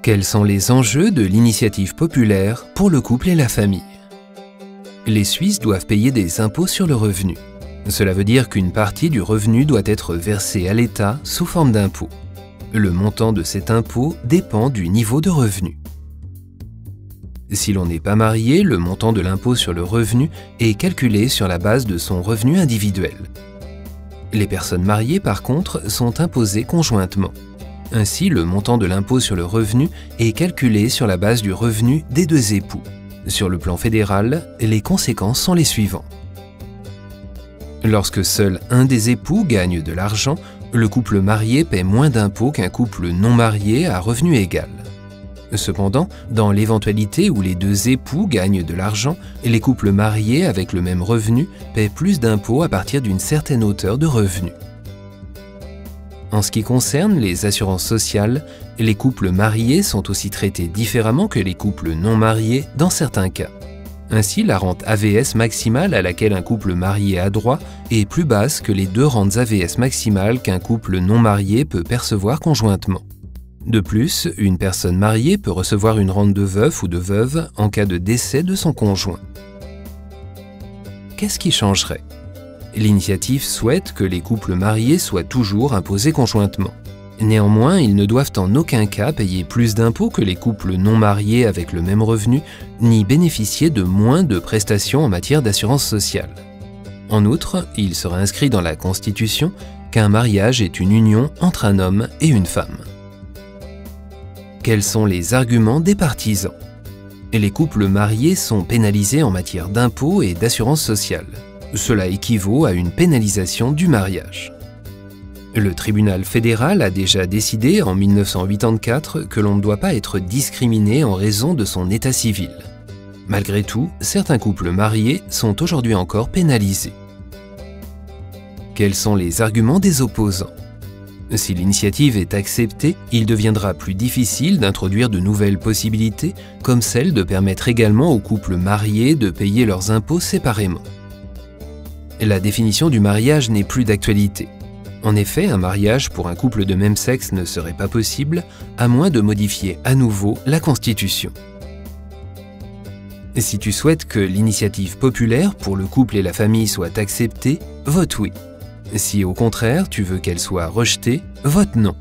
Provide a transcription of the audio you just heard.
Quels sont les enjeux de l'initiative populaire pour le couple et la famille? Les Suisses doivent payer des impôts sur le revenu. Cela veut dire qu'une partie du revenu doit être versée à l'État sous forme d'impôt. Le montant de cet impôt dépend du niveau de revenu. Si l'on n'est pas marié, le montant de l'impôt sur le revenu est calculé sur la base de son revenu individuel. Les personnes mariées, par contre, sont imposées conjointement. Ainsi, le montant de l'impôt sur le revenu est calculé sur la base du revenu des deux époux. Sur le plan fédéral, les conséquences sont les suivantes. Lorsque seul un des époux gagne de l'argent, le couple marié paie moins d'impôts qu'un couple non marié à revenu égal. Cependant, dans l'éventualité où les deux époux gagnent de l'argent, les couples mariés avec le même revenu paient plus d'impôts à partir d'une certaine hauteur de revenu. En ce qui concerne les assurances sociales, les couples mariés sont aussi traités différemment que les couples non mariés dans certains cas. Ainsi, la rente AVS maximale à laquelle un couple marié a droit est plus basse que les 2 rentes AVS maximales qu'un couple non marié peut percevoir conjointement. De plus, une personne mariée peut recevoir une rente de veuf ou de veuve en cas de décès de son conjoint. Qu'est-ce qui changerait? L'initiative souhaite que les couples mariés soient toujours imposés conjointement. Néanmoins, ils ne doivent en aucun cas payer plus d'impôts que les couples non mariés avec le même revenu, ni bénéficier de moins de prestations en matière d'assurance sociale. En outre, il sera inscrit dans la Constitution qu'un mariage est une union entre un homme et une femme. Quels sont les arguments des partisans? Les couples mariés sont pénalisés en matière d'impôts et d'assurance sociale. Cela équivaut à une pénalisation du mariage. Le tribunal fédéral a déjà décidé en 1984 que l'on ne doit pas être discriminé en raison de son état civil. Malgré tout, certains couples mariés sont aujourd'hui encore pénalisés. Quels sont les arguments des opposants? Si l'initiative est acceptée, il deviendra plus difficile d'introduire de nouvelles possibilités, comme celle de permettre également aux couples mariés de payer leurs impôts séparément. La définition du mariage n'est plus d'actualité. En effet, un mariage pour un couple de même sexe ne serait pas possible, à moins de modifier à nouveau la Constitution. Si tu souhaites que l'initiative populaire pour le couple et la famille soit acceptée, vote oui. Si au contraire tu veux qu'elle soit rejetée, vote non.